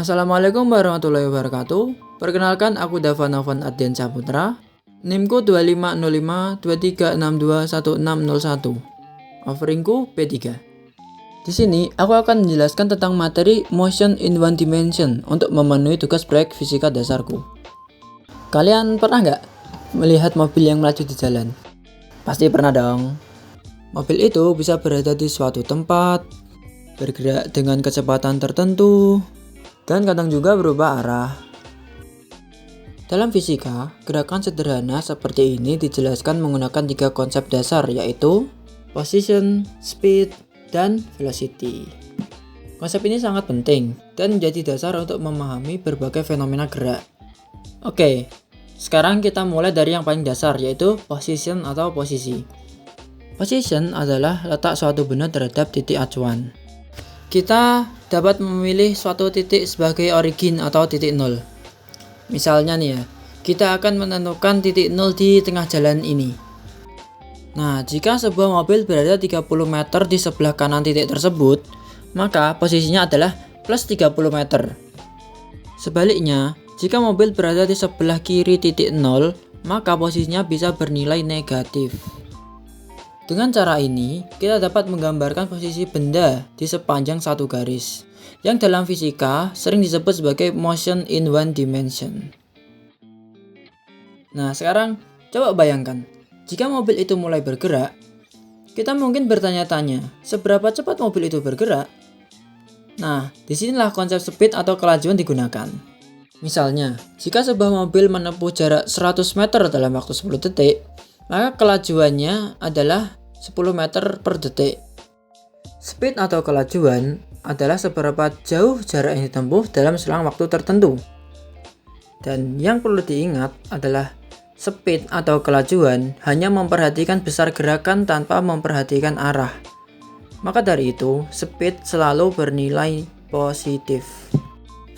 Assalamualaikum warahmatullahi wabarakatuh. Perkenalkan, aku Dava Novan Ardian Saputra. NIMku 250523621601. Offeringku P3. Di sini aku akan menjelaskan tentang materi motion in one dimension untuk memenuhi tugas proyek fisika dasarku. Kalian pernah nggak melihat mobil yang melaju di jalan? Pasti pernah dong. Mobil itu bisa berada di suatu tempat, bergerak dengan kecepatan tertentu, dan kadang juga berubah arah. Dalam fisika, gerakan sederhana seperti ini dijelaskan menggunakan 3 konsep dasar, yaitu position, speed, dan velocity. Konsep ini sangat penting dan menjadi dasar untuk memahami berbagai fenomena gerak. Oke, sekarang kita mulai dari yang paling dasar, yaitu position atau posisi. Position adalah letak suatu benda terhadap titik acuan. Kita dapat memilih suatu titik sebagai origin atau titik nol. Misalnya nih ya, kita akan menentukan titik nol di tengah jalan ini. Nah, jika sebuah mobil berada 30 meter di sebelah kanan titik tersebut, maka posisinya adalah plus 30 meter. Sebaliknya, jika mobil berada di sebelah kiri titik nol, maka posisinya bisa bernilai negatif. Dengan cara ini, kita dapat menggambarkan posisi benda di sepanjang satu garis, yang dalam fisika sering disebut sebagai motion in one dimension. Nah, sekarang coba bayangkan, jika mobil itu mulai bergerak, kita mungkin bertanya-tanya, seberapa cepat mobil itu bergerak? Nah, disinilah konsep speed atau kelajuan digunakan. Misalnya, jika sebuah mobil menempuh jarak 100 meter dalam waktu 10 detik, maka kelajuannya adalah 10 meter per detik. Speed atau kelajuan adalah seberapa jauh jarak yang ditempuh dalam selang waktu tertentu. Dan yang perlu diingat adalah speed atau kelajuan hanya memperhatikan besar gerakan tanpa memperhatikan arah. Maka dari itu, speed selalu bernilai positif.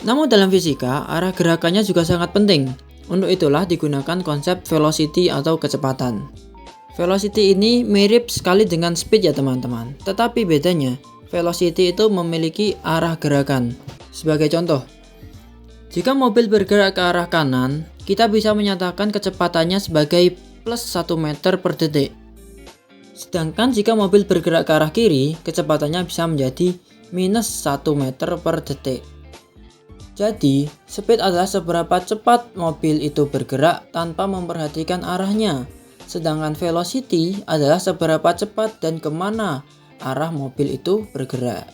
Namun dalam fisika, arah gerakannya juga sangat penting. Untuk itulah digunakan konsep velocity atau kecepatan. Velocity ini mirip sekali dengan speed ya teman-teman. Tetapi bedanya, velocity itu memiliki arah gerakan. Sebagai contoh, jika mobil bergerak ke arah kanan, kita bisa menyatakan kecepatannya sebagai plus 1 meter per detik. Sedangkan jika mobil bergerak ke arah kiri, kecepatannya bisa menjadi minus 1 meter per detik. Jadi, speed adalah seberapa cepat mobil itu bergerak tanpa memperhatikan arahnya. Sedangkan velocity adalah seberapa cepat dan kemana arah mobil itu bergerak.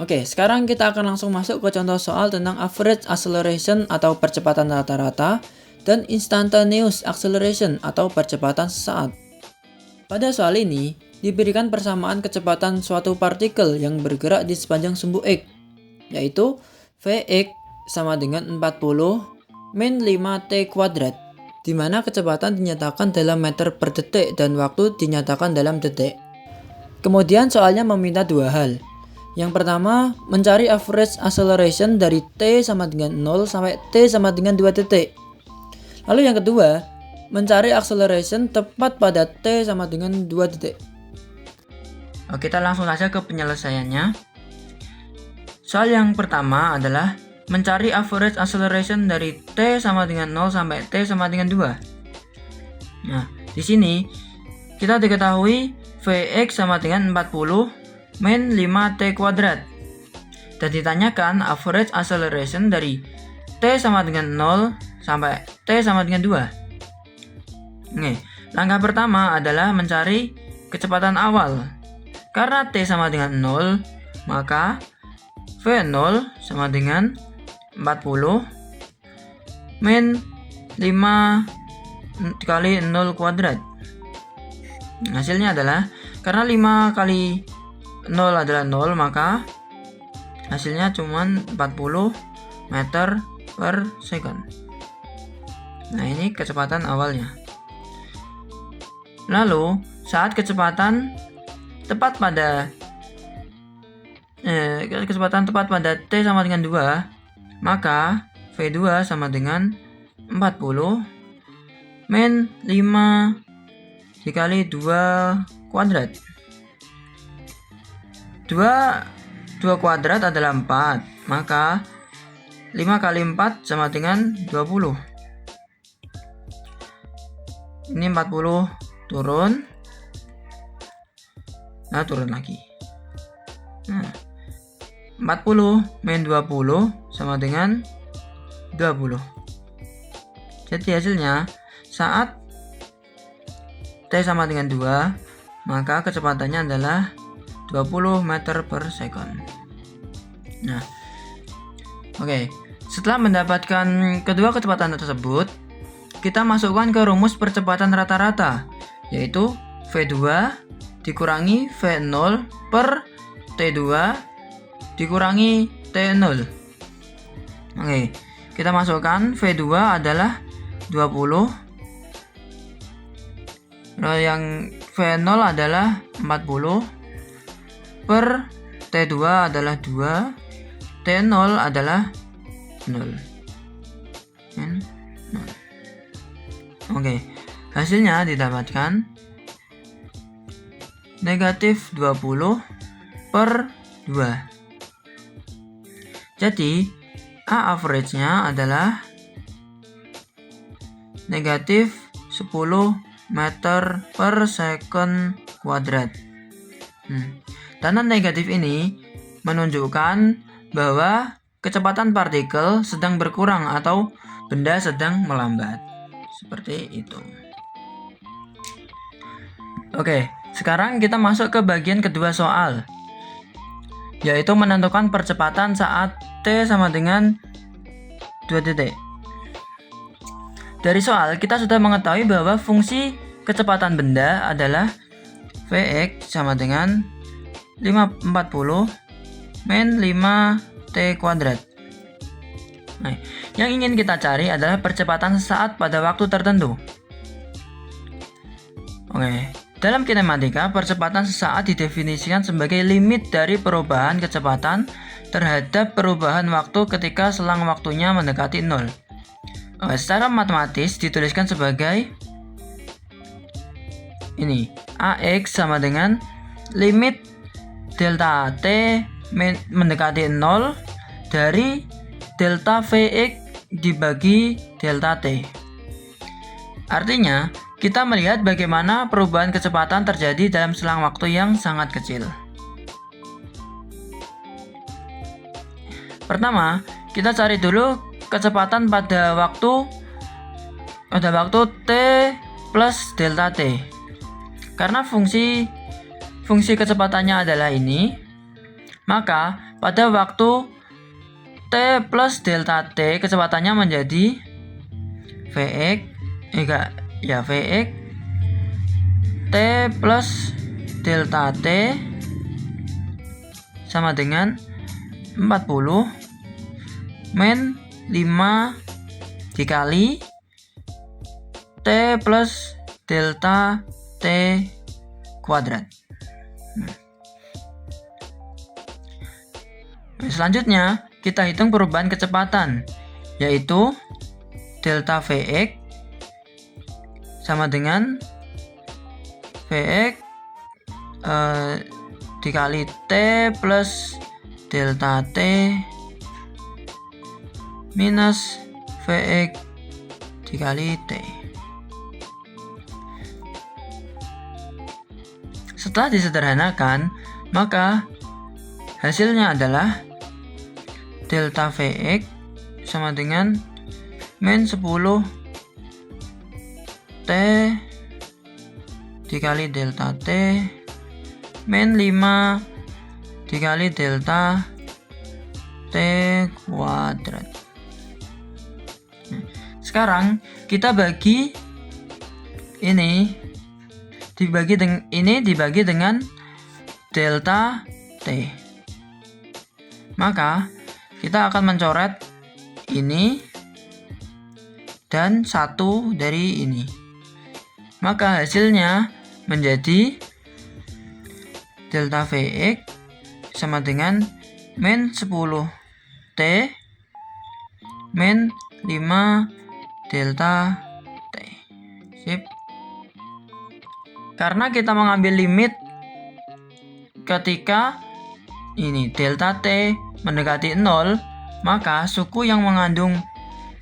Oke, sekarang kita akan langsung masuk ke contoh soal tentang average acceleration atau percepatan rata-rata dan instantaneous acceleration atau percepatan sesaat. Pada soal ini, diberikan persamaan kecepatan suatu partikel yang bergerak di sepanjang sumbu X, yaitu Vx sama dengan 40 min 5t kuadrat, di mana kecepatan dinyatakan dalam meter per detik dan waktu dinyatakan dalam detik. Kemudian soalnya meminta dua hal. Yang pertama, mencari average acceleration dari t sama dengan 0 sampai t sama dengan 2 detik. Lalu yang kedua, mencari acceleration tepat pada t sama dengan 2 detik. Oke, kita langsung saja ke penyelesaiannya. Soal yang pertama adalah mencari average acceleration dari t sama dengan 0 sampai t sama dengan 2. Nah, di sini kita diketahui Vx sama dengan 40 min 5t kuadrat. Dan ditanyakan average acceleration dari t sama dengan 0 sampai t sama dengan 2. Oke, langkah pertama adalah mencari kecepatan awal. Karena t sama dengan 0, maka V0 sama dengan 40 min 5 kali 0 kuadrat. Hasilnya adalah, karena 5 kali 0 adalah 0, maka hasilnya cuma 40 meter per second. Nah, ini kecepatan awalnya. Lalu, saat kecepatan tepat pada t sama dengan 2, maka V2 sama dengan 40 min 5 dikali 2 kuadrat. 2 kuadrat adalah 4, maka 5 kali 4 sama dengan 20. Ini 40 turun. Nah, turun lagi. Nah, 40 min 20 sama dengan 20. Jadi hasilnya saat T sama dengan 2, maka kecepatannya adalah 20 meter per second. Nah, oke. Setelah mendapatkan kedua kecepatan tersebut, kita masukkan ke rumus percepatan rata-rata, yaitu V2 dikurangi V0 per T2 dikurangi T0. Oke, kita masukkan V2 adalah 20. Yang V0 adalah 40 per T2 adalah 2, T0 adalah 0. Oke, hasilnya didapatkan negatif 20 per 2. Jadi, A average-nya adalah negatif 10 meter per second kuadrat. Tanda negatif ini menunjukkan bahwa kecepatan partikel sedang berkurang atau benda sedang melambat. Seperti itu. Oke, sekarang kita masuk ke bagian kedua soal, yaitu menentukan percepatan saat T sama dengan 2 titik. Dari soal kita sudah mengetahui bahwa fungsi kecepatan benda adalah Vx sama dengan 40 min 5t kuadrat. Nah, yang ingin kita cari adalah percepatan sesaat pada waktu tertentu. Oke, dalam kinematika, percepatan sesaat didefinisikan sebagai limit dari perubahan kecepatan terhadap perubahan waktu ketika selang waktunya mendekati 0. Secara matematis dituliskan sebagai ini, AX sama dengan limit delta T mendekati 0 dari delta Vx dibagi delta T. Artinya, kita melihat bagaimana perubahan kecepatan terjadi dalam selang waktu yang sangat kecil. Pertama, kita cari dulu kecepatan pada waktu T plus delta T. Karena fungsi kecepatannya adalah ini, maka pada waktu T plus delta T kecepatannya menjadi Vx T plus delta T sama dengan 40 min 5 dikali T plus delta T kuadrat. Selanjutnya kita hitung perubahan kecepatan, yaitu delta Vx sama dengan Vx dikali T plus delta T minus Vx dikali T. Setelah disederhanakan, maka hasilnya adalah delta Vx sama dengan min 10 T dikali delta T min 5 dikali delta T kuadrat. Sekarang kita bagi ini dibagi dengan delta T. Maka kita akan mencoret ini dan satu dari ini. Maka hasilnya menjadi delta Vx sama dengan min 10 T min 5 delta T. Sip. Karena kita mengambil limit ketika ini delta T mendekati 0, maka suku yang mengandung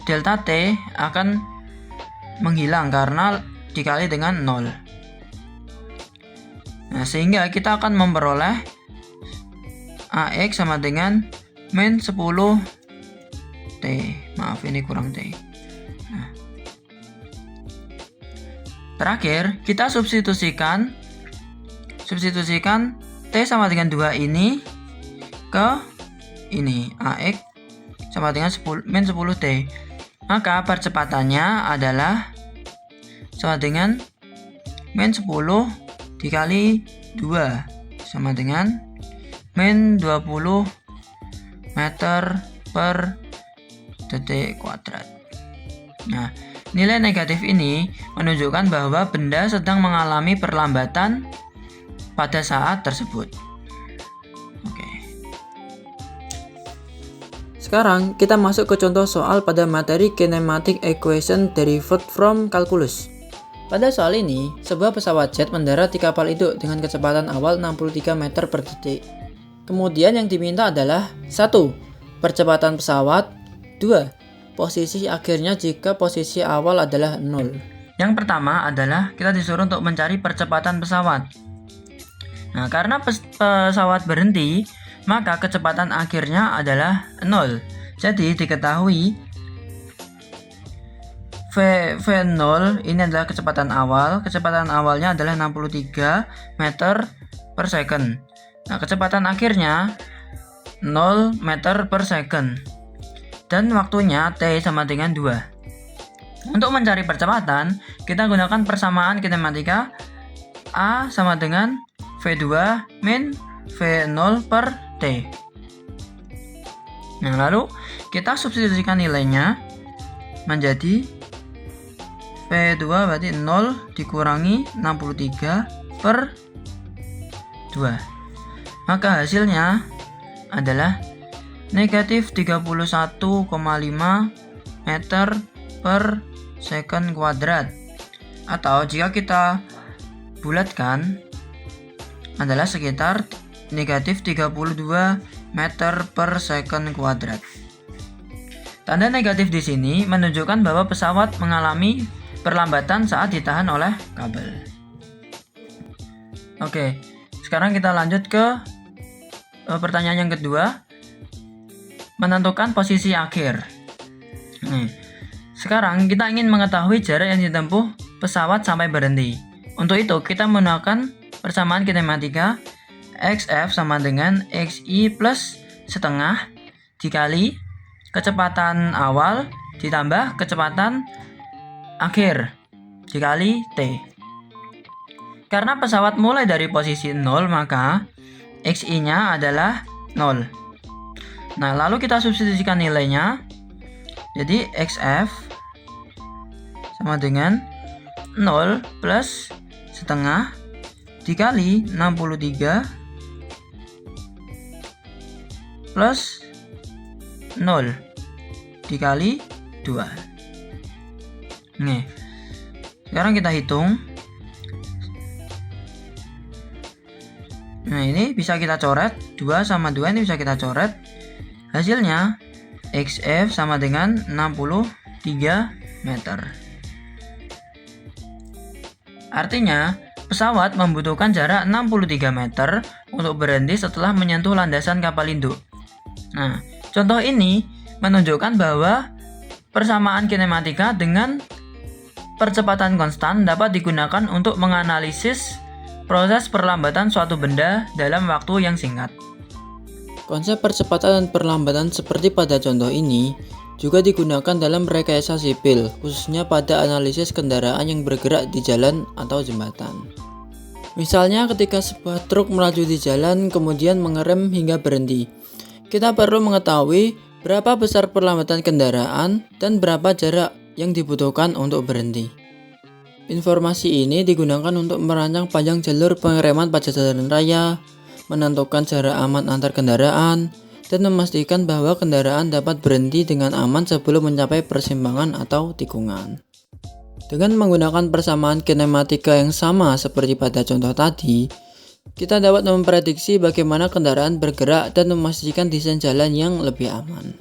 delta T akan menghilang karena dikali dengan 0. Nah, sehingga kita akan memperoleh AX sama dengan min 10 T. Maaf, ini kurang T. Nah, terakhir kita substitusikan T sama dengan 2 ini ke ini, AX sama dengan min 10 T. Maka percepatannya adalah sama dengan min 10 dikali 2 sama dengan min 20 meter per detik kuadrat. Nah, nilai negatif ini menunjukkan bahwa benda sedang mengalami perlambatan pada saat tersebut. Oke. Sekarang kita masuk ke contoh soal pada materi kinematic equation derived from calculus. Pada soal ini, sebuah pesawat jet mendarat di kapal induk dengan kecepatan awal 63 meter per detik. Kemudian yang diminta adalah 1. Percepatan pesawat, 2. Posisi akhirnya jika posisi awal adalah 0. Yang pertama adalah kita disuruh untuk mencari percepatan pesawat. Nah, karena pesawat berhenti, maka kecepatan akhirnya adalah 0. Jadi diketahui V0 ini adalah kecepatan awal. Kecepatan awalnya adalah 63 meter per second. Nah, kecepatan akhirnya 0 meter per second. Dan waktunya T sama dengan 2. Untuk mencari percepatan, kita gunakan persamaan kinematika A sama dengan V2 min V0 per T. Nah, lalu kita substitusikan nilainya menjadi V2 berarti 0 dikurangi 63 per 2. Maka hasilnya adalah negatif 31,5 meter per second kuadrat. Atau jika kita bulatkan adalah sekitar negatif 32 meter per second kuadrat. Tanda negatif di sini menunjukkan bahwa pesawat mengalami perlambatan saat ditahan oleh kabel. Oke, sekarang kita lanjut ke pertanyaan yang kedua. Menentukan posisi akhir. Sekarang kita ingin mengetahui jarak yang ditempuh pesawat sampai berhenti. Untuk itu kita menggunakan persamaan kinematika XF sama dengan XI plus setengah dikali kecepatan awal ditambah kecepatan akhir dikali T. Karena pesawat mulai dari posisi 0, maka XI-nya adalah 0. Nah, lalu kita substitusikan nilainya. Jadi XF sama dengan 0 plus setengah dikali 63 plus 0 dikali 2. Nih, sekarang kita hitung. Nah, ini bisa kita coret. 2 sama 2 ini bisa kita coret. Hasilnya XF sama dengan 63 meter. Artinya, pesawat membutuhkan jarak 63 meter untuk berhenti setelah menyentuh landasan kapal induk. Nah, contoh ini menunjukkan bahwa persamaan kinematika dengan percepatan konstan dapat digunakan untuk menganalisis proses perlambatan suatu benda dalam waktu yang singkat. Konsep percepatan dan perlambatan seperti pada contoh ini juga digunakan dalam rekayasa sipil, khususnya pada analisis kendaraan yang bergerak di jalan atau jembatan. Misalnya ketika sebuah truk melaju di jalan kemudian mengerem hingga berhenti. Kita perlu mengetahui berapa besar perlambatan kendaraan dan berapa jarak yang dibutuhkan untuk berhenti. Informasi ini digunakan untuk merancang panjang jalur pengereman pada jalan raya, menentukan jarak aman antar kendaraan, dan memastikan bahwa kendaraan dapat berhenti dengan aman sebelum mencapai persimpangan atau tikungan. Dengan menggunakan persamaan kinematika yang sama seperti pada contoh tadi, kita dapat memprediksi bagaimana kendaraan bergerak dan memastikan desain jalan yang lebih aman.